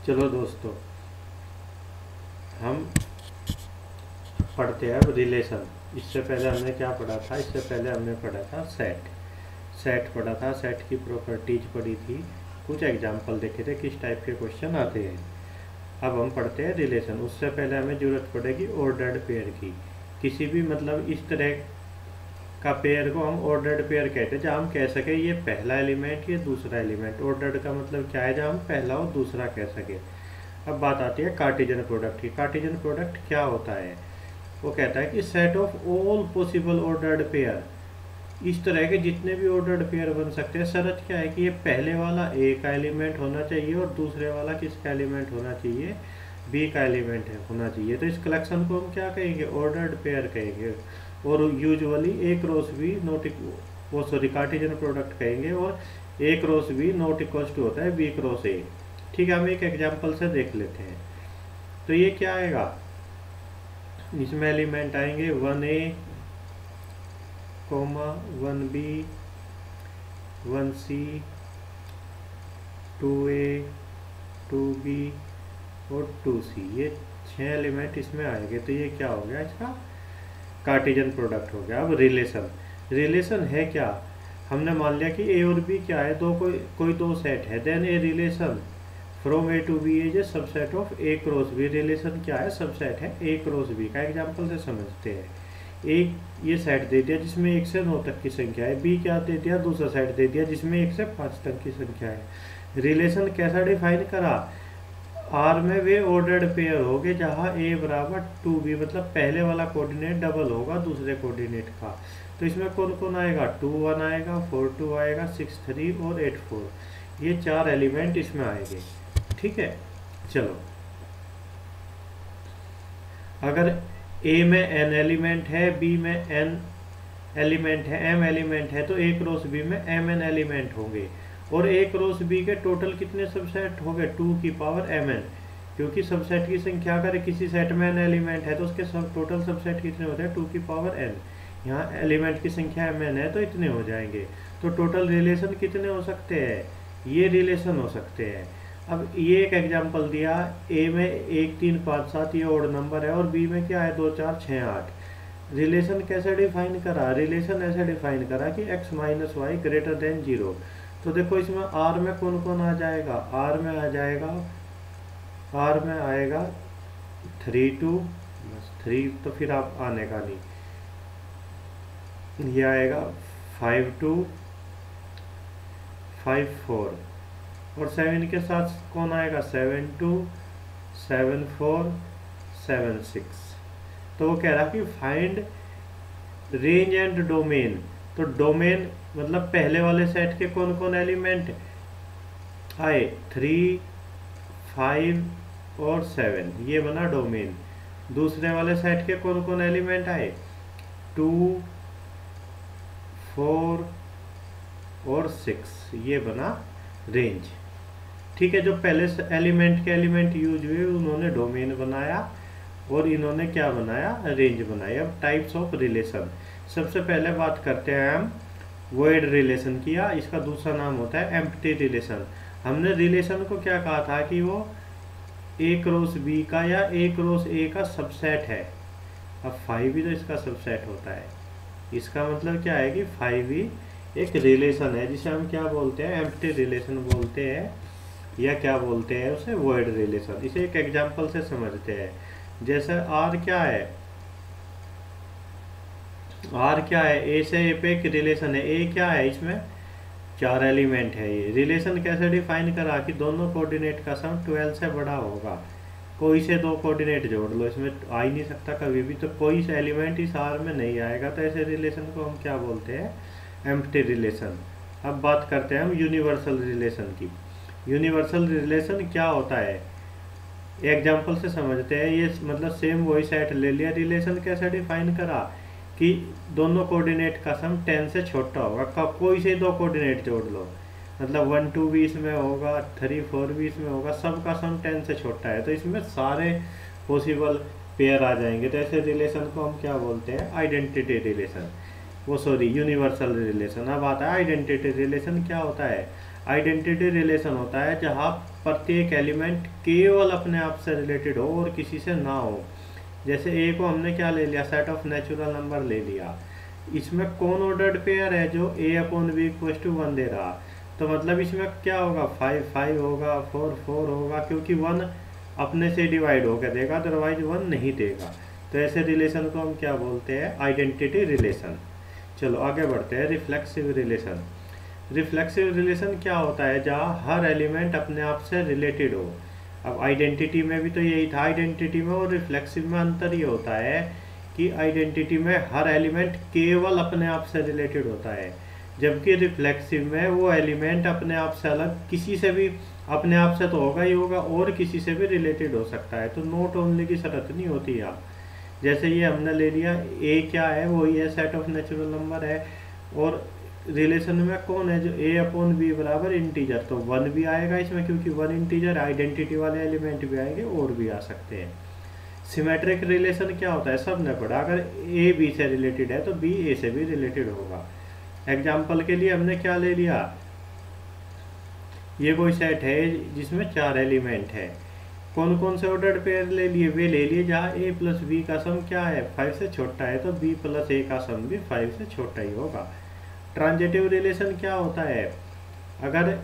चलो दोस्तों, हम पढ़ते हैं अब रिलेशन। इससे पहले हमने क्या पढ़ा था? इससे पहले हमने पढ़ा था सेट। सेट पढ़ा था, सेट की प्रॉपर्टीज पढ़ी थी, कुछ एग्जाम्पल देखे थे किस टाइप के क्वेश्चन आते हैं। अब हम पढ़ते हैं रिलेशन। उससे पहले हमें ज़रूरत पड़ेगी ऑर्डर्ड पेयर की। किसी भी मतलब इस तरह का पेयर को हम ऑर्डर्ड पेयर कहते हैं, जहाँ हम कह सके ये पहला एलिमेंट ये दूसरा एलिमेंट। ऑर्डर्ड का मतलब क्या है? जहाँ हम पहला और दूसरा कह सके। अब बात आती है कार्टेशियन प्रोडक्ट की। कार्टेशियन प्रोडक्ट क्या होता है? वो कहता है कि set of all possible ordered pair, इस तरह के जितने भी ऑर्डर्ड पेयर बन सकते हैं। शर्त क्या है कि ये पहले वाला ए का एलिमेंट होना चाहिए और दूसरे वाला किसका एलिमेंट होना चाहिए? बी का एलिमेंट होना चाहिए। तो इस कलेक्शन को हम क्या कहेंगे? ऑर्डर्ड पेयर कहेंगे। और usually A cross B not वो सॉरी कार्टेशियन प्रोडक्ट कहेंगे, और A cross B not equals to होता है बी क्रॉस ए। ठीक है, हम एक एग्जाम्पल से देख लेते हैं। तो ये क्या आएगा? इसमें एलिमेंट आएंगे 1a, 1b, 1c, 2a, 2b और 2c। ये 6 एलिमेंट इसमें आएंगे। तो ये क्या हो गया? इसका कार्टेशियन प्रोडक्ट हो गया। अब रिलेशन, रिलेशन है क्या? हमने मान लिया कि ए और बी क्या है, कोई दो सेट है। Then a relation from A to B is a subset of A cross B. Relation क्या है? सबसेट है ए क्रॉस बी का। एग्जांपल से समझते हैं। एक ये सेट दे दिया जिसमें 1 से 9 तक की संख्या है। बी क्या दे दिया? दूसरा सेट दे दिया जिसमें 1 से 5 तक की संख्या है। रिलेशन कैसा डिफाइन करा? आर में वे ऑर्डर्ड पेयर होंगे जहाँ ए बराबर 2b, मतलब पहले वाला कोऑर्डिनेट डबल होगा दूसरे कोऑर्डिनेट का। तो इसमें कौन कौन आएगा? 2 1 आएगा, 4 2 आएगा, 6 3 और 8 4। ये 4 एलिमेंट इसमें आएंगे। ठीक है, चलो। अगर ए में n एलिमेंट है, बी में n एलिमेंट है, m एलिमेंट है, तो ए क्रॉस बी में mn एलिमेंट होंगे। और ए क्रॉस बी के टोटल कितने सबसेट हो गए? 2 की पावर mn, क्योंकि सबसेट की संख्या अगर किसी सेट में n एलिमेंट है तो उसके टोटल सबसेट कितने होते हैं? 2 की पावर n। यहाँ एलिमेंट की संख्या mn है तो इतने हो जाएंगे। तो टोटल रिलेशन कितने हो सकते हैं? ये रिलेशन हो सकते हैं। अब ये एक एग्जांपल दिया, ए में 1 3 5 7 ये ऑड नंबर है, और बी में क्या है? 2 4 6 8। रिलेशन कैसे डिफाइन करा? रिलेशन ऐसे डिफाइन करा कि x minus y greater than 0। तो देखो इसमें आर में कौन कौन आ जाएगा? आर में आ जाएगा, आर में आएगा 3 2, बस 3 तो फिर आप आने का नहीं। ये आएगा 5 2, 5 4, और 7 के साथ कौन आएगा? 7 2, 7 4, 7 6। तो वो कह रहा कि फाइंड रेंज एंड डोमेन। तो डोमेन मतलब पहले वाले सेट के कौन कौन एलिमेंट आए? 3 5 और 7, ये बना डोमेन। दूसरे वाले सेट के कौन कौन एलिमेंट आए? 2 4 और 6, ये बना रेंज। ठीक है, जो पहले एलिमेंट के एलिमेंट यूज हुए उन्होंने डोमेन बनाया, और इन्होंने क्या बनाया? रेंज बनाया। अब टाइप्स ऑफ रिलेशन, सबसे पहले बात करते हैं हम वॉइड रिलेशन की, या इसका दूसरा नाम होता है एम्प्टी रिलेशन। हमने रिलेशन को क्या कहा था कि वो ए क्रॉस बी का या ए क्रॉस ए का सबसेट है। अब 5 भी तो इसका सबसेट होता है। इसका मतलब क्या है कि 5 भी एक रिलेशन है, जिसे हम क्या बोलते हैं? एम्प्टी रिलेशन बोलते हैं, या क्या बोलते हैं उसे? Void relation. इसे एक एग्जांपल से समझते हैं। जैसे आर क्या है? आर क्या है? ए से ए पे एक रिलेशन है। ए क्या है? इसमें 4 एलिमेंट है। ये रिलेशन कैसे डिफाइन करा कि दोनों कोऑर्डिनेट का सम 12 से बड़ा होगा। कोई से 2 कोऑर्डिनेट जोड़ लो, इसमें आ ही नहीं सकता कभी भी, तो कोई से एलिमेंट इस आर में नहीं आएगा। तो ऐसे रिलेशन को हम क्या बोलते हैं? Empty relation. अब बात करते हैं हम यूनिवर्सल रिलेशन की। यूनिवर्सल रिलेशन क्या होता है? एग्जाम्पल से समझते हैं। ये मतलब सेम वही सेट ले लिया। रिलेशन कैसे डिफाइन करा कि दोनों कोऑर्डिनेट का सम 10 से छोटा होगा। कोई से 2 कोऑर्डिनेट जोड़ लो, मतलब 1 2 भी इसमें होगा, 3 4 भी इसमें होगा, सबका सम 10 से छोटा है। तो इसमें सारे पॉसिबल पेयर आ जाएंगे। तो ऐसे रिलेशन को हम क्या बोलते हैं? Identity relation. Universal relation. अब आता है आइडेंटिटी रिलेशन। क्या होता है? आइडेंटिटी रिलेशन होता है जहाँ प्रत्येक एलिमेंट केवल अपने आप से रिलेटेड हो और किसी से ना हो। जैसे ए को हमने क्या ले लिया, सेट ऑफ नेचुरल नंबर ले लिया, इसमें कौन ऑर्डर्ड पेयर है जो ए अपॉन बी इक्वल टू 1 दे रहा, तो मतलब इसमें क्या होगा, 5 5 होगा, 4 4 होगा, क्योंकि 1 अपने से डिवाइड होकर देगा, अदरवाइज 1 नहीं देगा। तो ऐसे रिलेशन को हम क्या बोलते हैं, आइडेंटिटी रिलेशन। चलो आगे बढ़ते हैं, रिफ्लेक्सिव रिलेशन। रिफ्लेक्सिव रिलेशन क्या होता है, जहाँ हर एलिमेंट अपने आप से रिलेटेड हो। अब आइडेंटिटी में भी तो यही था, आइडेंटिटी में और रिफ्लेक्सिव में अंतर ये होता है कि आइडेंटिटी में हर एलिमेंट केवल अपने आप से रिलेटेड होता है, जबकि रिफ्लेक्सिव में वो एलिमेंट अपने आप से अलग किसी से भी, अपने आप से तो होगा ही होगा और किसी से भी रिलेटेड हो सकता है। तो नॉट ओनली की शर्त नहीं होती यहाँ। जैसे ये हमने ले लिया, ए क्या है, वो ये सेट ऑफ नेचुरल नंबर है, और रिलेशन में कौन है, जो ए अपॉन बी बराबर इंटीजर, तो 1 भी आएगा इसमें, क्योंकि 1 इंटीजर, आइडेंटिटी वाले एलिमेंट भी आएंगे और भी आ सकते हैं। सिमेट्रिक रिलेशन क्या होता है, सब ने पढ़ा, अगर ए बी से रिलेटेड है तो बी ए से भी रिलेटेड होगा। एग्जाम्पल के लिए हमने क्या ले लिया, ये कोई सेट है जिसमें 4 एलिमेंट है, कौन कौन से ऑर्डर्ड पेयर ले लिए, वे ले लिए जहाँ ए प्लस बी का सम क्या है, 5 से छोटा है, तो बी प्लस ए का सम भी 5 से छोटा ही होगा। ट्रांजिटिव रिलेशन क्या होता है, अगर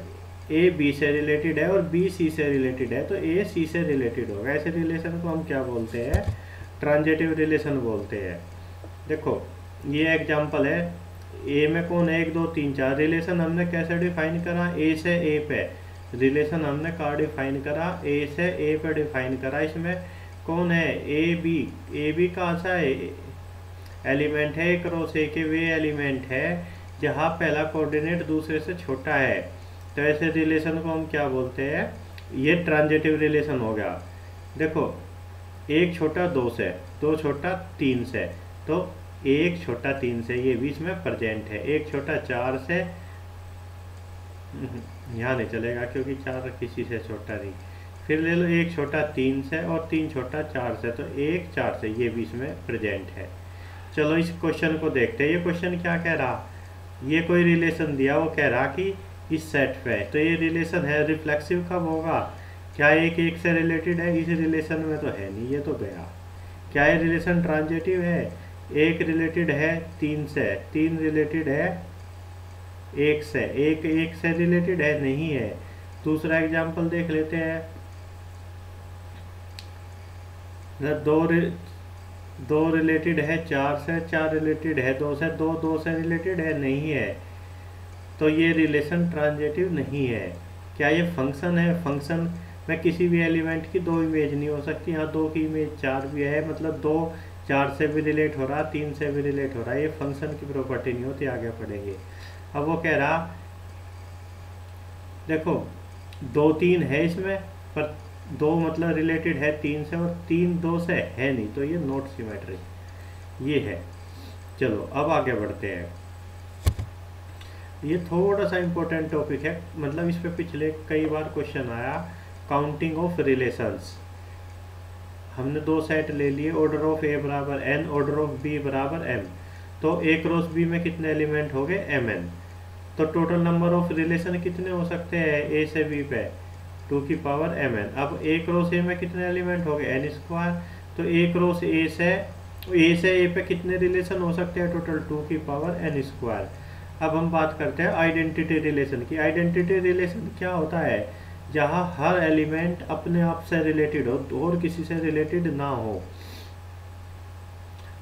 ए बी से रिलेटेड है और बी सी से रिलेटेड है तो ए सी से रिलेटेड होगा। ऐसे रिलेशन को हम क्या बोलते हैं, ट्रांजिटिव रिलेशन बोलते हैं। देखो ये एग्जांपल है, ए में कौन है, 1 2 3 4, रिलेशन हमने कैसे डिफाइन करा, ए से ए पे, रिलेशन हमने कहाँ डिफाइन करा, ए से ए पे डिफाइन करा। इसमें कौन है, ए बी का सा है एलिमेंट है, क्रॉस ए के वे एलिमेंट है जहाँ पहला कोऑर्डिनेट दूसरे से छोटा है। तो ऐसे रिलेशन को हम क्या बोलते हैं, ये ट्रांजिटिव रिलेशन हो गया। देखो 1 छोटा 2 से, 2 छोटा 3 से, तो 1 छोटा 3 से, ये बीच में प्रेजेंट है। 1 छोटा 4 से, यहाँ नहीं चलेगा क्योंकि 4 किसी से छोटा नहीं। फिर ले लो 1 छोटा 3 से और 3 छोटा 4 से, तो 1 4 से, ये बीच में प्रेजेंट है। चलो इस क्वेश्चन को देखते हैं। ये क्वेश्चन क्या कह रहा, ये कोई रिलेशन दिया, वो कह रहा कि इस सेट पे, तो ये रिलेशन है, रिफ्लेक्सिव कब होगा, क्या एक एक से रिलेटेड है, इस रिलेशन में तो है नहीं, ये तो गया। क्या ये रिलेशन ट्रांजिटिव है, एक रिलेटेड है 3 से, 3 रिलेटेड है 1 से, एक से रिलेटेड है, नहीं है। दूसरा एग्जांपल देख लेते हैं, दो रिलेटेड है 4 से, 4 रिलेटेड है 2 से, 2 से रिलेटेड है, नहीं है। तो ये रिलेशन ट्रांजिटिव नहीं है। क्या ये फंक्शन है, फंक्शन में किसी भी एलिमेंट की 2 इमेज नहीं हो सकती, यहाँ 2 की इमेज 4 भी है, मतलब 2 4 से भी रिलेट हो रहा, 3 से भी रिलेट हो रहा है, ये फंक्शन की प्रॉपर्टी नहीं होती, आगे पढ़ेंगे। अब वो कह रहा, देखो 2 3 है इसमें, पर 2 मतलब रिलेटेड है 3 से और 3 2 से है नहीं, तो ये नॉट सिमेट्रिक ये है। चलो अब आगे बढ़ते हैं। ये थोड़ा सा इम्पोर्टेंट टॉपिक है, मतलब इस पे पिछले कई बार क्वेश्चन आया, काउंटिंग ऑफ रिलेशंस। हमने 2 सेट ले लिए, ऑर्डर ऑफ ए बराबर n, ऑर्डर ऑफ बी बराबर m, तो ए क्रॉस बी में कितने एलिमेंट हो गए, mn। तो टोटल नंबर ऑफ रिलेशन कितने हो सकते हैं ए से बी पे, 2 की पावर mn। अब ए क्रॉस ए में कितने एलिमेंट हो गए, n स्क्वायर, तो ए क्रॉस ए से ए पे कितने रिलेशन हो सकते हैं, टोटल 2 की पावर n स्क्वायर। अब हम बात करते हैं आइडेंटिटी रिलेशन की। आइडेंटिटी रिलेशन क्या होता है, जहाँ हर एलिमेंट अपने आप से रिलेटेड हो और किसी से रिलेटेड ना हो।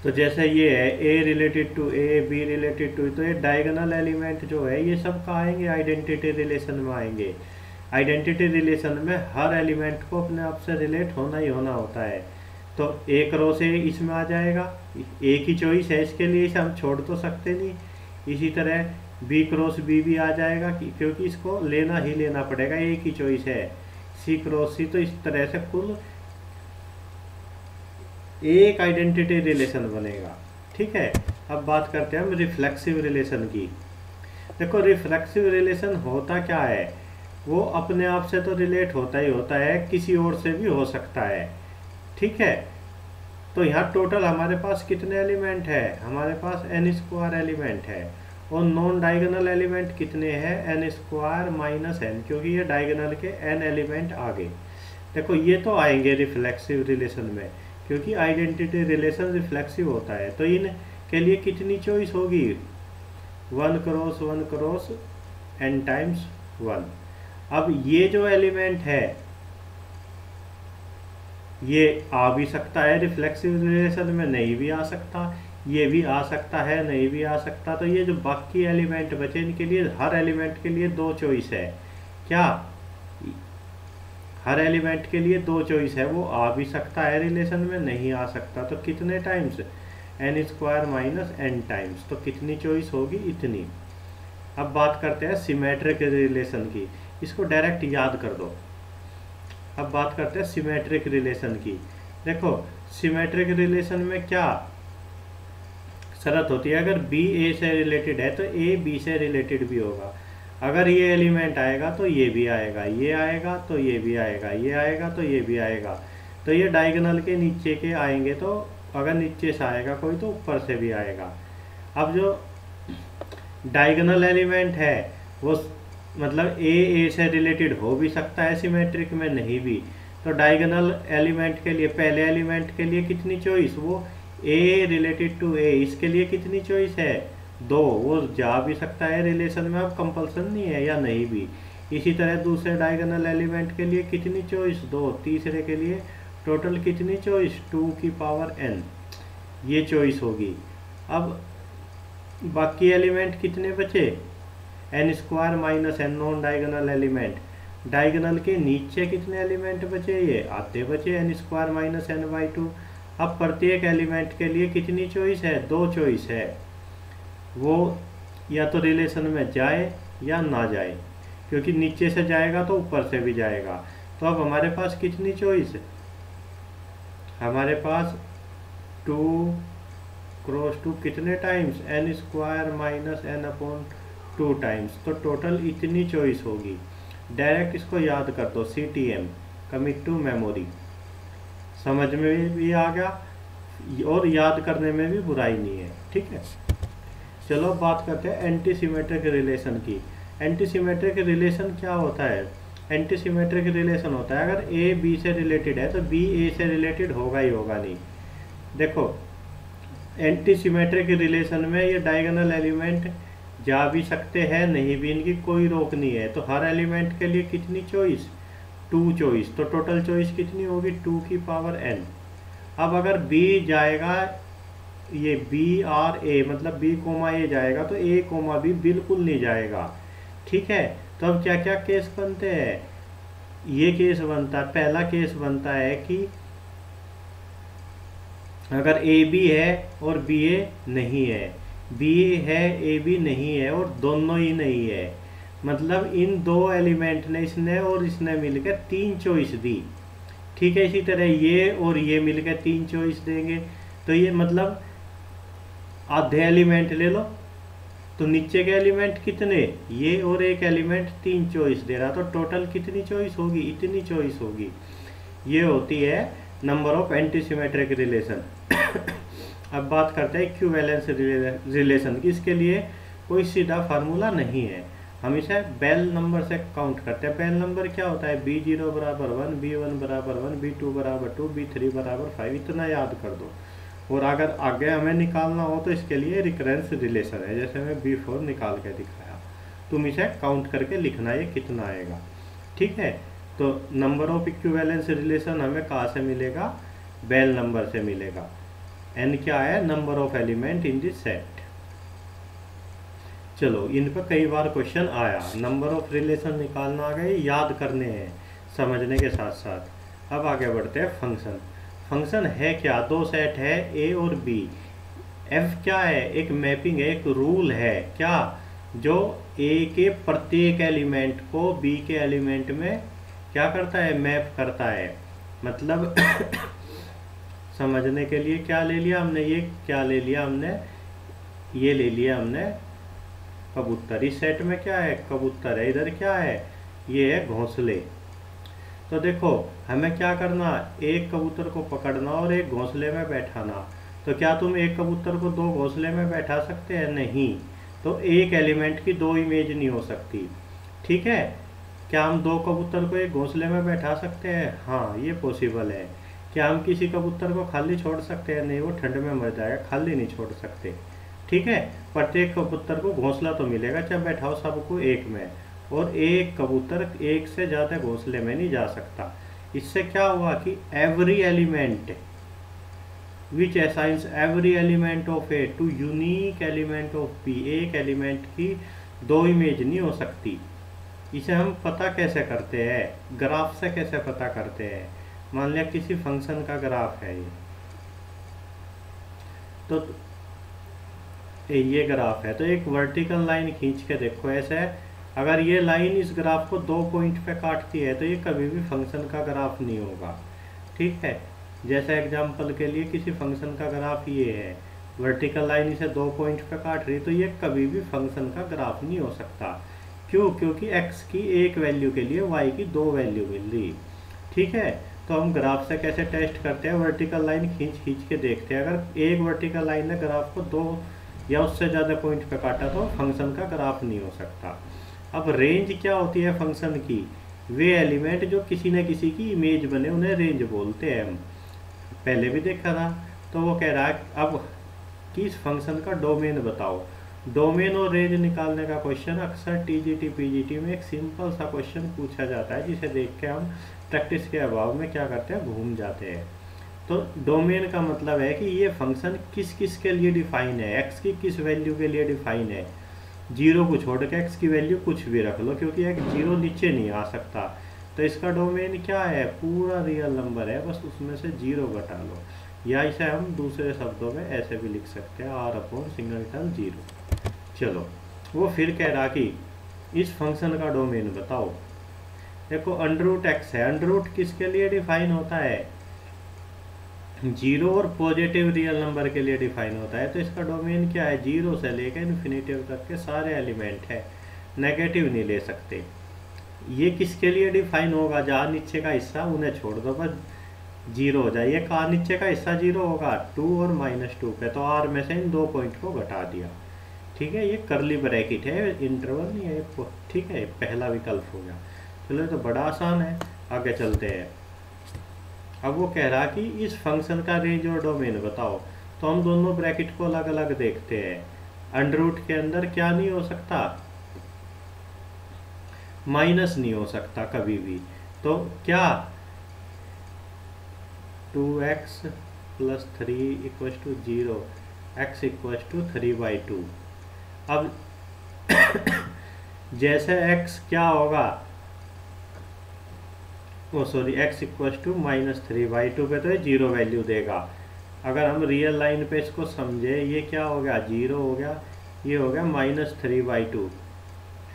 तो जैसे ये है A related to A, B related to, तो ये डायगोनल एलिमेंट जो है ये सब कहाँ आएंगे, आइडेंटिटी रिलेशन में आएंगे। आइडेंटिटी रिलेशन में हर एलिमेंट को अपने आप से रिलेट होना ही होना होता है। तो ए क्रॉस ए इसमें आ जाएगा, ए की चॉइस है इसके लिए, इसे हम छोड़ तो सकते नहीं। इसी तरह बी क्रॉस बी भी आ जाएगा, क्योंकि इसको लेना ही लेना पड़ेगा, ए की चॉइस है। सी क्रॉस सी, तो इस तरह से कुल एक आइडेंटिटी रिलेशन बनेगा। ठीक है, अब बात करते हैं हम रिफ्लेक्सिव रिलेशन की। देखो रिफ्लेक्सिव रिलेशन होता क्या है, वो अपने आप से तो रिलेट होता ही होता है, किसी और से भी हो सकता है। ठीक है, तो यहाँ टोटल हमारे पास कितने एलिमेंट है, हमारे पास n स्क्वायर एलिमेंट है, और नॉन डायगोनल एलिमेंट कितने हैं, एन स्क्वायर माइनस एन, क्योंकि ये डायगोनल के एन एलिमेंट आ गए। देखो ये तो आएंगे रिफ्लेक्सिव रिलेशन में, क्योंकि आइडेंटिटी रिलेशन रिफ्लेक्सिव होता है। तो इन के लिए कितनी चॉइस होगी, 1 क्रॉस एन टाइम्स 1। अब ये जो एलिमेंट है ये आ भी सकता है रिफ्लेक्सिव रिलेशन में, नहीं भी आ सकता, ये भी आ सकता है, नहीं भी आ सकता। तो ये जो बाकी एलिमेंट बचे इनके लिए हर एलिमेंट के लिए 2 चॉइस है। क्या हर एलिमेंट के लिए 2 चॉइस है, वो आ भी सकता है रिलेशन में, नहीं आ सकता। तो कितने times, n square minus n times. तो कितनी चॉइस होगी, इतनी। अब बात करते हैं सिमेट्रिक रिलेशन की, इसको डायरेक्ट याद कर दो। अब बात करते हैं सिमेट्रिक रिलेशन की। देखो सिमेट्रिक रिलेशन में क्या शर्त होती है, अगर बी ए से रिलेटेड है तो ए बी से रिलेटेड भी होगा। अगर ये एलिमेंट आएगा तो ये भी आएगा, ये आएगा तो ये भी आएगा, ये आएगा तो ये भी आएगा। तो ये डायगोनल के नीचे के आएंगे, तो अगर नीचे से आएगा कोई तो ऊपर से भी आएगा। अब जो डायगोनल एलिमेंट है वो मतलब ए से रिलेटेड हो भी सकता है सिमेट्रिक में, नहीं भी। तो डायगोनल एलिमेंट के लिए, पहले एलिमेंट के लिए कितनी चॉइस, वो ए रिलेटेड टू ए, इसके लिए कितनी चॉइस है, 2। वो जा भी सकता है रिलेशन में, अब कंपल्सन नहीं है, या नहीं भी। इसी तरह दूसरे डायगोनल एलिमेंट के लिए कितनी चॉइस, 2। तीसरे के लिए टोटल कितनी चॉइस, 2 की पावर n, ये चॉइस होगी। अब बाकी एलिमेंट कितने बचे, n square minus n non diagonal element. Diagonal के नीचे कितने एलिमेंट बचे, ये आते बचे, n square minus n by 2। अब प्रत्येक एलिमेंट के लिए कितनी चॉइस है, 2 चॉइस है, वो या तो रिलेशन में जाए या ना जाए, क्योंकि नीचे से जाएगा तो ऊपर से भी जाएगा। तो अब हमारे पास कितनी चॉइस है, हमारे पास 2 क्रॉस 2 कितने times, n square minus n upon 2 times. तो टोटल इतनी चॉइस होगी। डायरेक्ट इसको याद कर दो, CTM कमिट टू मेमोरी, समझ में भी आ गया और याद करने में भी बुराई नहीं है, ठीक है। चलो बात करते हैं एंटी सिमेट्रिक रिलेशन की। एंटी सिमेट्रिक रिलेशन क्या होता है, एंटी सिमेट्रिक रिलेशन होता है अगर ए बी से रिलेटेड है तो बी ए से रिलेटेड होगा ही होगा नहीं। देखो एंटी सिमेट्रिक रिलेशन में ये डायगोनल एलिमेंट जा भी सकते हैं, नहीं भी, इनकी कोई रोक नहीं है। तो हर एलिमेंट के लिए कितनी चॉइस, 2 चॉइस। तो टोटल चॉइस कितनी होगी, 2 की पावर n। अब अगर b जाएगा, ये b और a मतलब b कोमा a जाएगा तो a कोमा b बिल्कुल नहीं जाएगा, ठीक है। तो अब क्या क्या केस बनते हैं, ये केस बनता है, पहला केस बनता है कि अगर ए बी है और बी ए नहीं है, बी ए है ए बी नहीं है और दोनों ही नहीं है, मतलब इन 2 एलिमेंट ने, इसने और इसने मिलकर 3 चॉइस दी, ठीक है। इसी तरह ये और ये मिलकर 3 चॉइस देंगे। तो ये मतलब आधे एलिमेंट ले लो, तो नीचे के एलिमेंट कितने, ये और एक एलिमेंट 3 चॉइस दे रहा, तो टोटल कितनी चॉइस होगी, इतनी चॉइस होगी। ये होती है नंबर ऑफ एंटीसिमेट्रिक रिलेशन। अब बात करते हैं इक्विवेलेंस रिलेशन की। इसके लिए कोई सीधा फार्मूला नहीं है, हम इसे बेल नंबर से काउंट करते हैं। बेल नंबर क्या होता है, B0 बराबर 1, B1 बराबर 1, B2 बराबर 2, B3 बराबर 5, इतना याद कर दो। और अगर आगे हमें निकालना हो तो इसके लिए रिकरेंस रिलेशन है, जैसे मैं B4 निकाल के दिखाया, तुम इसे काउंट करके लिखना ये कितना आएगा, ठीक है। तो नंबर ऑफ इक्विवेलेंस रिलेशन हमें कहाँ से मिलेगा, बेल नंबर से मिलेगा। n क्या है, number of element in this set. चलो इन पर कई बार क्वेश्चन आया, नंबर ऑफ रिलेशन निकालना आ गए, याद करने हैं समझने के साथ साथ। अब आगे बढ़ते हैं फंक्शन। फंक्शन है क्या, 2 सेट है a और b। f क्या है, एक मैपिंग है, एक रूल है क्या, जो a के प्रत्येक एलिमेंट को b के एलिमेंट में क्या करता है, मैप करता है। मतलब समझने के लिए क्या ले लिया हमने, ये क्या ले लिया हमने, ये ले लिया हमने कबूतर। इस सेट में क्या है, कबूतर है, इधर क्या है, ये है घोंसले। तो देखो हमें क्या करना, एक कबूतर को पकड़ना और एक घोंसले में बैठाना। तो क्या तुम एक कबूतर को 2 घोंसले में बैठा सकते हैं, नहीं। तो एक एलिमेंट की दो इमेज नहीं हो सकती। ठीक है, क्या हम दो कबूतर को एक घोंसले में बैठा सकते हैं? हाँ, ये पॉसिबल है। क्या हम किसी कबूतर को खाली छोड़ सकते हैं? नहीं, वो ठंड में मर जाएगा, खाली नहीं छोड़ सकते। ठीक है, प्रत्येक कबूतर को घोंसला तो मिलेगा जब बैठाओ सबको एक में, और एक कबूतर एक से ज़्यादा घोंसले में नहीं जा सकता। इससे क्या हुआ कि every element which assigns every element of A to unique element of B, एक एलिमेंट की दो इमेज नहीं हो सकती। इसे हम पता कैसे करते हैं? ग्राफ से कैसे पता करते हैं? मान लिया किसी फंक्शन का ग्राफ है ये ग्राफ है, तो एक वर्टिकल लाइन खींच के देखो ऐसे। अगर ये लाइन इस ग्राफ को दो पॉइंट पे काटती है तो ये कभी भी फंक्शन का ग्राफ नहीं होगा। ठीक है, जैसे एग्जांपल के लिए किसी फंक्शन का ग्राफ ये है, वर्टिकल लाइन इसे दो पॉइंट पे काट रही, तो ये कभी भी फंक्शन का ग्राफ नहीं हो सकता। क्यों? क्योंकि x की एक वैल्यू के लिए y की दो वैल्यू मिल रही। ठीक है, तो हम ग्राफ से कैसे टेस्ट करते हैं? वर्टिकल लाइन खींच खींच के देखते हैं। अगर एक वर्टिकल लाइन ने ग्राफ को दो या उससे ज़्यादा पॉइंट पे काटा तो फंक्शन का ग्राफ नहीं हो सकता। अब रेंज क्या होती है फंक्शन की? वे एलिमेंट जो किसी न किसी की इमेज बने उन्हें रेंज बोलते हैं। हम पहले भी देखा था। तो वो कह रहा है अब किस फंक्शन का डोमेन बताओ। डोमेन और रेंज निकालने का क्वेश्चन अक्सर टीजीटी पीजीटी में एक सिंपल सा क्वेश्चन पूछा जाता है, जिसे देख के हम प्रैक्टिस के अभाव में क्या करते हैं, घूम जाते हैं। तो डोमेन का मतलब है कि ये फंक्शन किस किस के लिए डिफाइन है, एक्स की किस वैल्यू के लिए डिफाइन है। जीरो को छोड़ के एक्स की वैल्यू कुछ भी रख लो, क्योंकि एक जीरो नीचे नहीं आ सकता। तो इसका डोमेन क्या है? पूरा रियल नंबर है, बस उसमें से जीरो घटा लो। या इसे हम दूसरे शब्दों में ऐसे भी लिख सकते हैं, आर अपॉन सिंगलटन जीरो। चलो, वो फिर कह रहा कि इस फंक्शन का डोमेन बताओ। देखो, अंडर रूट एक्स है, अंडर रूट किसके लिए डिफाइन होता है? जीरो और पॉजिटिव रियल नंबर के लिए डिफाइन होता है। तो इसका डोमेन क्या है? जीरो से लेकर इन्फिनिटिव तक के सारे एलिमेंट है, नेगेटिव नहीं ले सकते। ये किसके लिए डिफाइन होगा? जहाँ नीचे का हिस्सा उन्हें छोड़ दो, बस जीरो हो जाए। ये कहाँ नीचे का हिस्सा जीरो होगा? 2 और -2 पे, तो आर में से इन दो पॉइंट को घटा दिया। ठीक है, ये करली ब्रैकेट है, इंटरवल नहीं है। ठीक है, पहला विकल्प हो गया। चलो, तो बड़ा आसान है, आगे चलते हैं। अब वो कह रहा कि इस फंक्शन का रेंज और डोमेन बताओ। तो हम दोनों ब्रैकेट को अलग अलग देखते हैं। अंडर रूट के अंदर क्या नहीं हो सकता? माइनस नहीं हो सकता कभी भी। तो क्या 2x + 3 = 0, x = 3/2। अब जैसे x क्या होगा, x = -3/2 पे तो ये जीरो वैल्यू देगा। अगर हम रियल लाइन पे इसको समझे, ये क्या हो गया? जीरो हो गया, ये हो गया -3/2।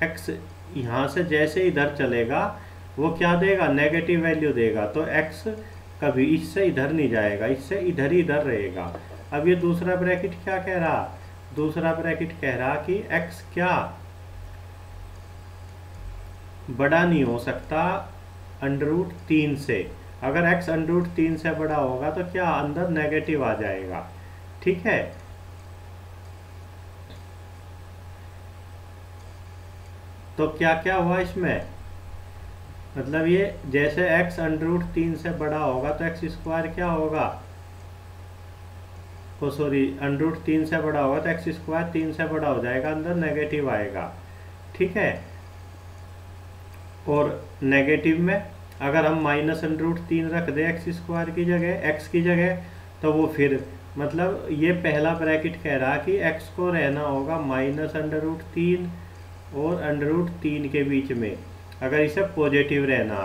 x यहाँ से जैसे इधर चलेगा वो क्या देगा? नेगेटिव वैल्यू देगा। तो x कभी इससे इधर नहीं जाएगा, इससे इधर ही इधर रहेगा। अब ये दूसरा ब्रैकेट क्या कह रहा? दूसरा ब्रैकेट कह रहा कि x क्या बड़ा नहीं हो सकता √3 से। अगर x √3 से बड़ा होगा तो क्या अंदर नेगेटिव आ जाएगा। ठीक है, तो क्या क्या हुआ इसमें? मतलब ये जैसे x √3 से बड़ा होगा तो x² क्या होगा? √3 से बड़ा होगा तो x² 3 से बड़ा हो जाएगा, अंदर नेगेटिव आएगा। ठीक है, और नेगेटिव में अगर हम -√3 रख दें x² की जगह, x की जगह, तो वो फिर मतलब ये पहला ब्रैकेट कह रहा कि x को रहना होगा -√3 और √3 के बीच में, अगर इसे पॉजिटिव रहना।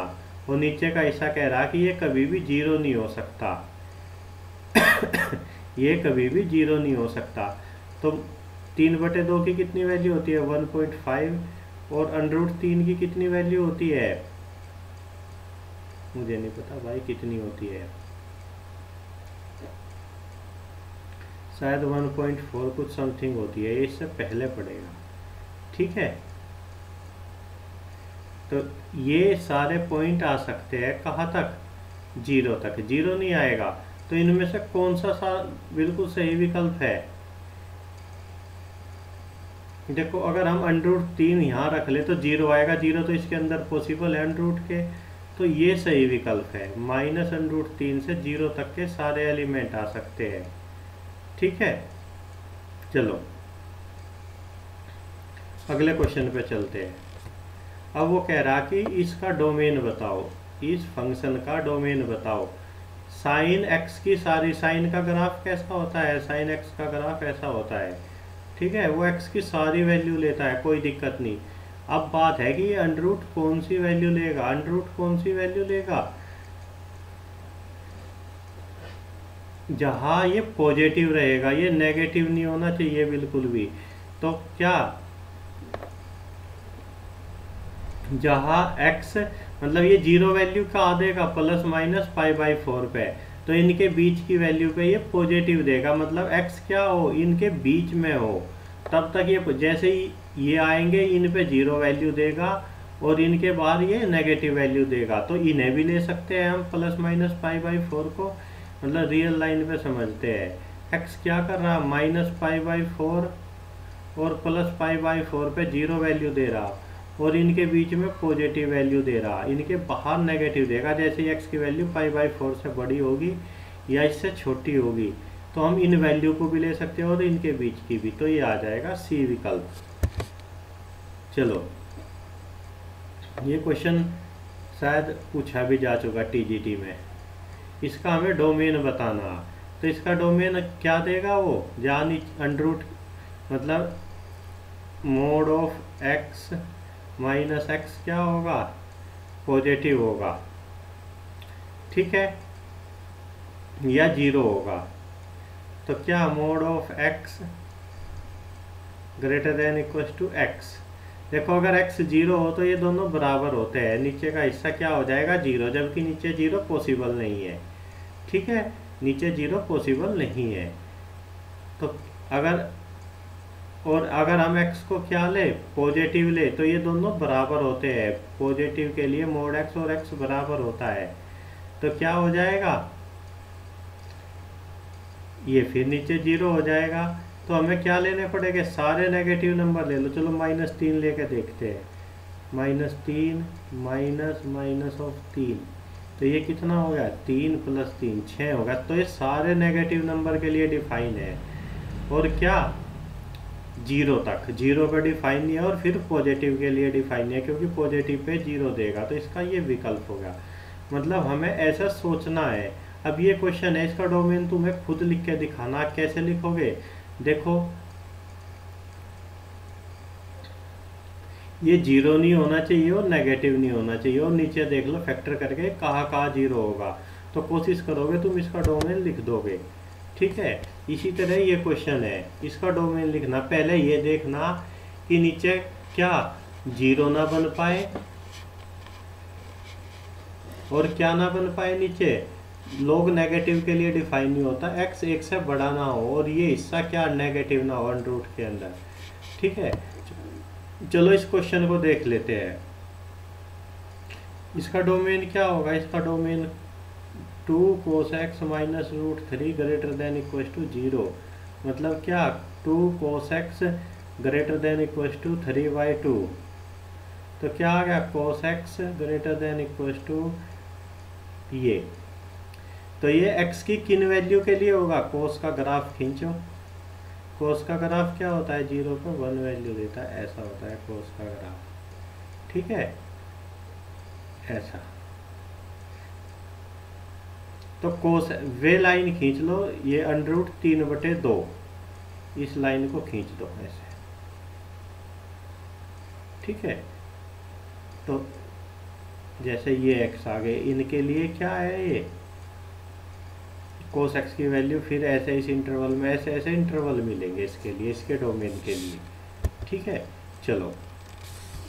और नीचे का हिस्सा कह रहा कि ये कभी भी जीरो नहीं हो सकता। ये कभी भी जीरो नहीं हो सकता। तो 3/2 की कितनी वैल्यू होती है? 1.5। और √3 की कितनी वैल्यू होती है? मुझे नहीं पता भाई कितनी होती है, शायद 1.4 कुछ समथिंग होती है, इससे पहले पड़ेगा। ठीक है, तो ये सारे पॉइंट आ सकते हैं कहाँ तक? जीरो तक। जीरो नहीं आएगा तो इनमें से कौन सा बिल्कुल सही विकल्प है? देखो अगर हम √3 यहाँ रख ले तो 0 आएगा, 0 तो इसके अंदर पॉसिबल है √ के, तो ये सही विकल्प है। -√3 से 0 तक के सारे एलिमेंट आ सकते हैं। ठीक है, चलो अगले क्वेश्चन पे चलते हैं। अब वो कह रहा कि इसका डोमेन बताओ, इस फंक्शन का डोमेन बताओ। साइन एक्स की सारी, साइन का ग्राफ कैसा होता है, साइन एक्स का ग्राफ ऐसा होता है। ठीक है, वो एक्स की सारी वैल्यू लेता है, कोई दिक्कत नहीं। अब बात है कि ये अंडर कौन सी वैल्यू लेगा, अंडर कौन सी वैल्यू लेगा, जहां ये पॉजिटिव रहेगा, ये नेगेटिव नहीं होना चाहिए बिल्कुल भी। तो क्या, जहां x मतलब ये 0 वैल्यू का आ देगा ±π/4 पे, तो इनके बीच की वैल्यू पे ये पॉजिटिव देगा, मतलब x क्या हो, इनके बीच में हो। तब तक ये, जैसे ही ये आएंगे इन पे 0 वैल्यू देगा और इनके बाहर ये नेगेटिव वैल्यू देगा। तो इन्हें भी ले सकते हैं हम ±π/4 को, मतलब रियल लाइन पे समझते हैं। x क्या कर रहा है, -π/4 और +π/4 पे 0 वैल्यू दे रहा और इनके बीच में पॉजिटिव वैल्यू दे रहा, इनके बाहर नेगेटिव देगा। जैसे ही x की वैल्यू π/4 से बड़ी होगी या इससे छोटी होगी, तो हम इन वैल्यू को भी ले सकते हैं और इनके बीच की भी। तो ये आ जाएगा सी विकल्प। चलो, ये क्वेश्चन शायद पूछा भी जा चुका टीजीटी में। इसका हमें डोमेन बताना, तो इसका डोमेन क्या देगा वो, जहाँ अंडर मतलब mode of x minus x क्या होगा, पॉजिटिव होगा। ठीक है, या 0 होगा। तो क्या mod of x greater than equal to x। देखो अगर x 0 हो तो ये दोनों बराबर होते हैं, नीचे का हिस्सा क्या हो जाएगा 0, जबकि नीचे 0 पॉसिबल नहीं है। ठीक है, नीचे 0 पॉसिबल नहीं है। तो अगर हम x को क्या ले, पॉजिटिव ले, तो ये दोनों बराबर होते हैं। पॉजिटिव के लिए मोड x और x बराबर होता है, तो क्या हो जाएगा, ये फिर नीचे 0 हो जाएगा। तो हमें क्या लेने पड़ेंगे, सारे नेगेटिव नंबर ले लो। चलो -3 लेके देखते हैं, -3 माइनस ऑफ 3, तो ये कितना हो गया, 3 + 3 6 होगा। तो ये सारे नेगेटिव नंबर के लिए डिफाइन है, और क्या 0 तक, 0 पे डिफाइन नहीं है, और फिर पॉजिटिव के लिए डिफाइन है, क्योंकि पॉजिटिव पे 0 देगा। तो इसका ये विकल्प होगा, मतलब हमें ऐसा सोचना है। अब ये क्वेश्चन है, इसका डोमेन तुम्हें खुद लिख के दिखाना, कैसे लिखोगे। देखो ये 0 नहीं होना चाहिए और नेगेटिव नहीं होना चाहिए, और नीचे देख लो फैक्टर करके कहाँ 0 होगा, तो कोशिश करोगे तुम इसका डोमेन लिख दोगे। ठीक है, इसी तरह ये क्वेश्चन है, इसका डोमेन लिखना, पहले ये देखना कि नीचे क्या 0 ना बन पाए और क्या ना बन पाए, नीचे लोग नेगेटिव के लिए डिफाइन नहीं होता, x 1 से बड़ा ना हो और ये हिस्सा क्या नेगेटिव ना हो अंडर रूट के अंदर। ठीक है, चलो इस क्वेश्चन को देख लेते हैं। इसका डोमेन क्या होगा, इसका domain 2 cos x minus √3 greater than equal to 0, मतलब क्या 2 cos x greater than equal to 3/2। तो क्या आ गया, cos x greater than equal to ये। तो ये x की किन वैल्यू के लिए होगा, cos का ग्राफ खींचो। cos का ग्राफ क्या होता है, 0 पे 1 वैल्यू देता है, ऐसा होता है cos का ग्राफ। ठीक है, ऐसा। तो cos वे लाइन खींच लो, ये √3/2, इस लाइन को खींच दो ऐसे। ठीक है, तो जैसे ये x आ गए, इनके लिए क्या है, ये cos x की वैल्यू फिर ऐसे इस इंटरवल में ऐसे इंटरवल मिलेंगे इसके लिए, इसके डोमेन के लिए। ठीक है, चलो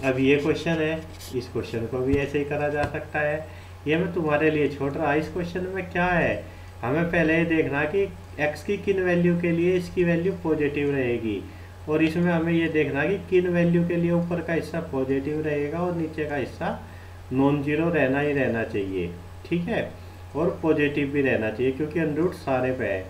अब ये क्वेश्चन है, इस क्वेश्चन को भी ऐसे ही करा जा सकता है। ये मैं तुम्हारे लिए छोड़ रहा, इस क्वेश्चन में क्या है, हमें पहले ये देखना कि x की किन वैल्यू के लिए इसकी वैल्यू पॉजिटिव रहेगी, और इसमें हमें ये देखना कि किन वैल्यू के लिए ऊपर का हिस्सा पॉजिटिव रहेगा और नीचे का हिस्सा नॉन जीरो रहना ही रहना चाहिए। ठीक है, और पॉजिटिव भी रहना चाहिए, क्योंकि अंडर रूट सारे पे है।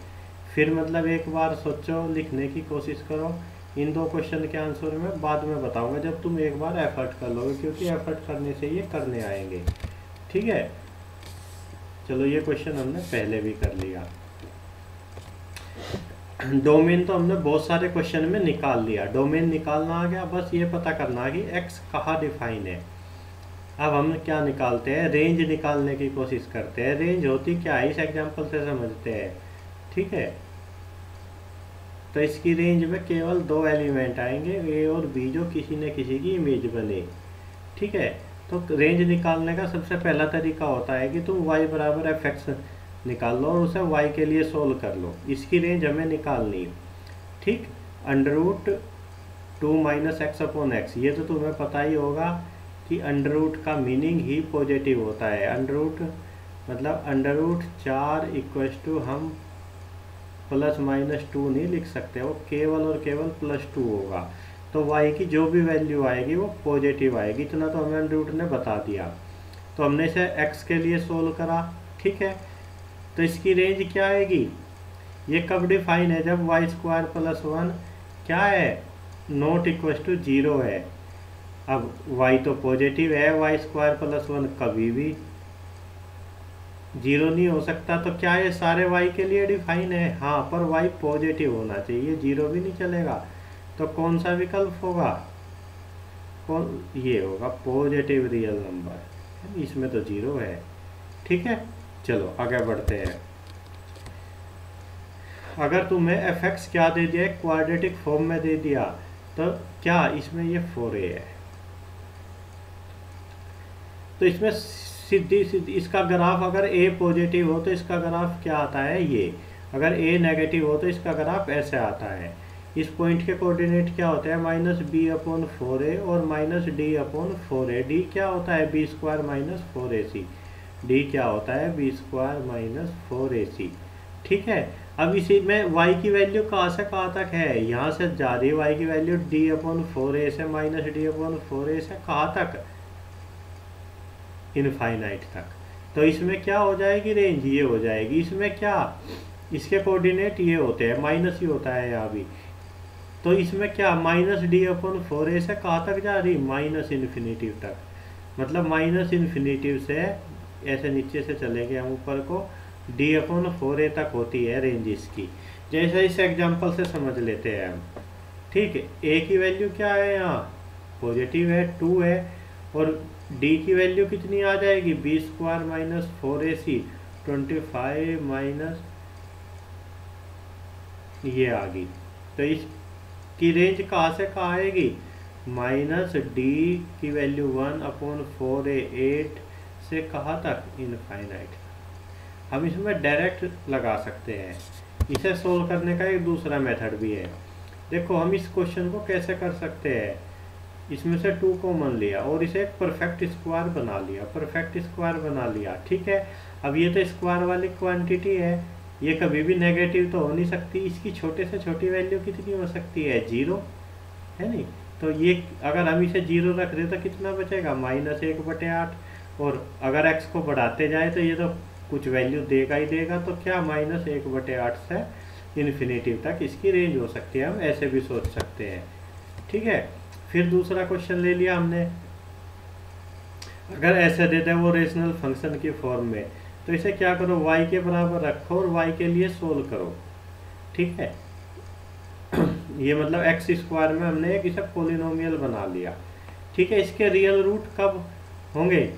फिर मतलब एक बार सोचो, लिखने की कोशिश करो इन 2 क्वेश्चन के आंसर मैं बाद में बताऊंगा जब तुम एक बार एफर्ट कर लोगे, क्योंकि एफर्ट करने से ये करने आएंगे। ठीक है, चलो ये क्वेश्चन हमने पहले भी कर लिया। डोमेन तो हमने बहुत सारे क्वेश्चन में निकाल लिया, डोमेन निकालना आ गया, बस ये पता करना कि एक्स कहाँ डिफाइन है। अब हम क्या निकालते हैं, रेंज निकालने की कोशिश करते हैं। रेंज होती क्या है इस एग्जांपल से समझते हैं। ठीक है, तो इसकी रेंज में केवल 2 एलिमेंट आएंगे, ए और बी, जो किसी न किसी की इमेज बने। ठीक है, तो रेंज निकालने का सबसे पहला तरीका होता है कि तुम y बराबर एफ एक्स निकाल लो और उसे y के लिए सोल्व कर लो। इसकी रेंज हमें निकालनी है। ठीक, √2 - x/x, ये तो तुम्हें पता ही होगा कि अंडर रूट का मीनिंग ही पॉजिटिव होता है। अंडर रूट मतलब √4 = हम ±2 नहीं लिख सकते, वो केवल और केवल +2 होगा। तो y की जो भी वैल्यू आएगी वो पॉजिटिव आएगी, इतना तो हमें अंडर रूट ने बता दिया। तो हमने इसे x के लिए सोल्व करा। ठीक है, तो इसकी रेंज क्या आएगी, ये कब डिफाइन है, जब y² + 1 क्या है, ≠ 0 है। अब y तो पॉजिटिव है, y² + 1 कभी भी 0 नहीं हो सकता। तो क्या ये सारे y के लिए डिफाइन है, हाँ, पर y पॉजिटिव होना चाहिए, 0 भी नहीं चलेगा। तो कौन सा विकल्प होगा, कौन, ये होगा पॉजिटिव रियल नंबर, इसमें तो 0 है। ठीक है, चलो आगे बढ़ते हैं। अगर तुम्हें f(x) क्या दे दिया, क्वाड्रेटिक फॉर्म में दे दिया, तो क्या इसमें ये 4a है, तो इसमें सीधी इसका ग्राफ, अगर a पॉजिटिव हो तो इसका ग्राफ क्या आता है, ये, अगर a नेगेटिव हो तो इसका ग्राफ ऐसे आता है। इस पॉइंट के कोऑर्डिनेट क्या होते हैं, -b/4a और -d/4a। d क्या होता है, b² - 4ac। d क्या होता है, b² - 4ac। ठीक है, अब इसी में y की वैल्यू कहाँ से कहाँ तक है, यहाँ से जा रही है y की वैल्यू d/4a से -d/4a से कहाँ तक, इनफाइनाइट तक। तो इसमें क्या हो जाएगी, रेंज ये हो जाएगी। इसमें क्या, इसके कोऑर्डिनेट ये होते हैं, माइनस ही होता है यहाँ भी। तो इसमें क्या, -d/4a से कहाँ तक जा रही, -∞ तक। मतलब -∞ से ऐसे नीचे से चलेंगे हम ऊपर को, d/4a तक होती है रेंज इसकी। जैसे इस एग्जांपल से समझ लेते हैं हम। ठीक है, a की वैल्यू क्या है, यहाँ पॉजिटिव है, 2 है, और d की वैल्यू कितनी आ जाएगी, b² - 4ac, 25 माइनस ये आ गई। तो इसकी रेंज कहाँ से कहाँ आएगी, -d की वैल्यू 1/4a 8 से कहाँ तक, इनफाइनाइट। हम इसमें डायरेक्ट लगा सकते हैं। इसे सोल्व करने का एक दूसरा मेथड भी है। देखो हम इस क्वेश्चन को कैसे कर सकते हैं, इसमें से 2 कॉमन लिया और इसे एक परफेक्ट स्क्वायर बना लिया, परफेक्ट स्क्वायर बना लिया। ठीक है, अब ये तो स्क्वायर वाली क्वांटिटी है, ये कभी भी नेगेटिव तो हो नहीं सकती। इसकी छोटे से छोटी वैल्यू कितनी हो सकती है, 0 है नहीं। तो ये अगर हम इसे 0 रख दें तो कितना बचेगा, -1/8। और अगर x को बढ़ाते जाए तो ये तो कुछ वैल्यू देगा ही देगा। तो क्या, -1/8 से इन्फिनेटिव तक इसकी रेंज हो सकती है। हम ऐसे भी सोच सकते हैं। ठीक है, फिर दूसरा क्वेश्चन ले लिया हमने। अगर ऐसे देते हैं वो रेशनल फंक्शन की फॉर्म में, तो इसे क्या करो, y के बराबर रखो और y के लिए सोल्व करो। ठीक है, ये मतलब x² में हमने एक इसे पोलिनोमियल बना लिया। ठीक है, इसके रियल रूट कब होंगे,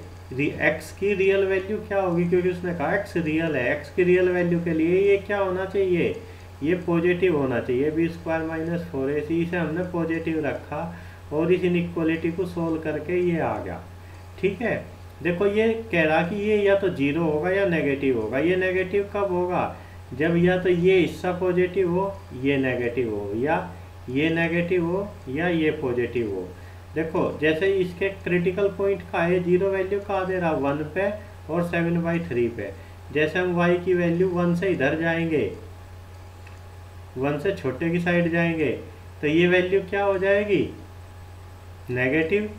x की रियल वैल्यू क्या होगी, क्योंकि उसने कहा x रियल है। x की रियल वैल्यू के लिए ये क्या होना चाहिए, ये पॉजिटिव होना चाहिए, b² - 4ac। इसे हमने पॉजिटिव रखा और इस इनइक्वालिटी को सोल्व करके ये आ गया। ठीक है, देखो ये कह रहा कि ये या तो 0 होगा या नेगेटिव होगा। ये नेगेटिव कब होगा, जब या तो ये हिस्सा पॉजिटिव हो, ये नेगेटिव हो, या ये नेगेटिव हो या ये पॉजिटिव हो। देखो जैसे इसके क्रिटिकल पॉइंट का है, 0 वैल्यू कहाँ दे रहा, 1 पे और 7/3 पे। जैसे हम y की वैल्यू 1 से इधर जाएंगे, 1 से छोटे की साइड जाएंगे, तो ये वैल्यू क्या हो जाएगी, नेगेटिव,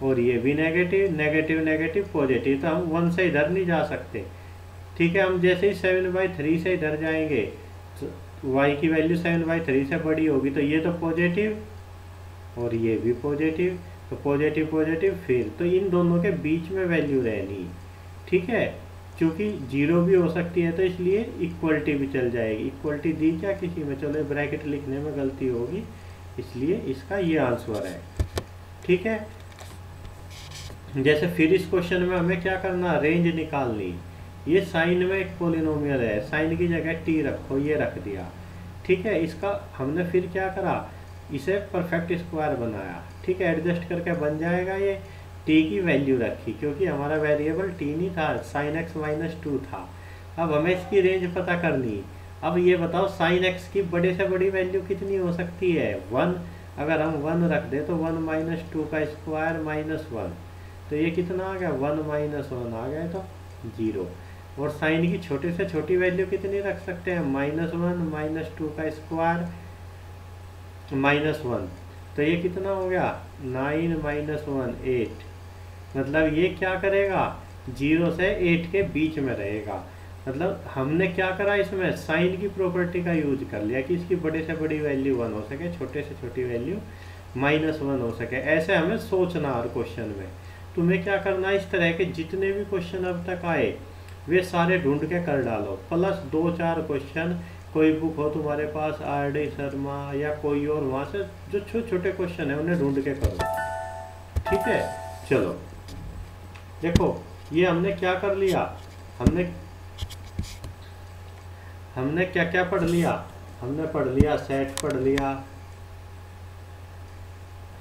और ये भी नेगेटिव, नेगेटिव नेगेटिव पॉजिटिव। तो हम 1 से इधर नहीं जा सकते। ठीक है, हम जैसे ही 7/3 से इधर जाएंगे y की वैल्यू 7/3 से बड़ी होगी तो ये तो पॉजिटिव और ये भी पॉजिटिव, तो पॉजिटिव पॉजिटिव, फिर तो इन दोनों के बीच में वैल्यू रहनी, ठीक है। क्योंकि जीरो भी हो सकती है तो इसलिए इक्वलिटी भी चल जाएगी। इक्वलिटी दी क्या किसी में, चलो ब्रैकेट लिखने में गलती होगी, इसलिए इसका ये आंसर है, ठीक है। जैसे फिर इस क्वेश्चन में हमें क्या करना, रेंज निकालनी। ये साइन में एक पोलिनोमियल है, साइन की जगह टी रखो, ये रख दिया, ठीक है। इसका हमने फिर क्या करा, इसे परफेक्ट स्क्वायर बनाया, ठीक है। एडजस्ट करके बन जाएगा ये, टी की वैल्यू रखी क्योंकि हमारा वेरिएबल टी नहीं था, साइन एक्स -2 था। अब हमें इसकी रेंज पता करनी। अब ये बताओ साइन एक्स की बड़े से बड़ी वैल्यू कितनी हो सकती है, 1। अगर हम 1 रख दे तो 1 - 2 का स्क्वायर -1, तो ये कितना आ गया, 1 - 1 आ गया तो 0। और साइन की छोटे से छोटी वैल्यू कितनी रख सकते हैं, -1 - 2 का स्क्वायर -1, तो ये कितना हो गया, 9 - 1 8। मतलब ये क्या करेगा, 0 से 8 के बीच में रहेगा। मतलब हमने क्या करा, इसमें साइन की प्रॉपर्टी का यूज कर लिया कि इसकी बड़े से बड़ी वैल्यू 1 हो सके, छोटे से छोटी वैल्यू -1 हो सके। ऐसे हमें सोचना हर क्वेश्चन में। तुम्हें क्या करना, इस तरह के जितने भी क्वेश्चन अब तक आए वे सारे ढूंढ के कर डालो, प्लस 2-4 क्वेश्चन, कोई बुक हो तुम्हारे पास RD शर्मा या कोई और, वहाँ से जो छोटे छोटे क्वेश्चन है उन्हें ढूंढ के करो, ठीक है। चलो देखो ये हमने क्या कर लिया, हमने क्या क्या पढ़ लिया, हमने पढ़ लिया सेट पढ़ लिया,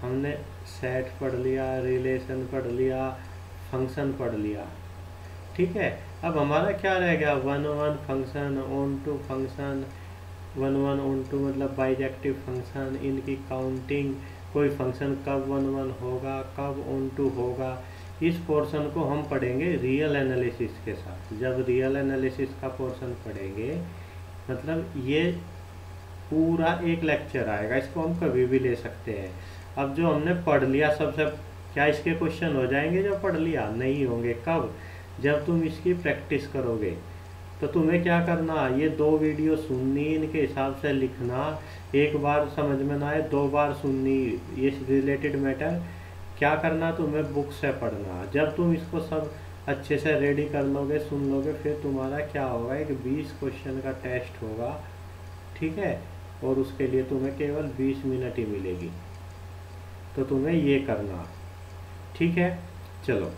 हमने सेट पढ़ लिया, रिलेशन पढ़ लिया, फंक्शन पढ़ लिया, ठीक है। अब हमारा क्या रह गया, 1-1 फंक्शन, ऑन-टू फंक्शन, 1-1 ऑन-टू मतलब बाइजेक्टिव फंक्शन, इनकी काउंटिंग, कोई फंक्शन कब 1-1 होगा, कब ऑन-टू होगा। इस पोर्शन को हम पढ़ेंगे रियल एनालिसिस के साथ। जब रियल एनालिसिस का पोर्शन पढ़ेंगे मतलब ये पूरा एक लेक्चर आएगा, इसको हम कभी भी ले सकते हैं। अब जो हमने पढ़ लिया सबसे, क्या इसके क्वेश्चन हो जाएंगे जो पढ़ लिया, नहीं होंगे। कब, जब तुम इसकी प्रैक्टिस करोगे। तो तुम्हें क्या करना, ये 2 वीडियो सुननी, इनके हिसाब से लिखना, एक बार समझ में ना आए 2 बार सुननी, ये रिलेटेड मैटर क्या करना, तुम्हें बुक से पढ़ना। जब तुम इसको सब अच्छे से रेडी कर लोगे, सुन लोगे, फिर तुम्हारा क्या होगा, एक 20 क्वेश्चन का टेस्ट होगा, ठीक है। और उसके लिए तुम्हें केवल 20 मिनट ही मिलेगी। तो तुम्हें ये करना, ठीक है। चलो।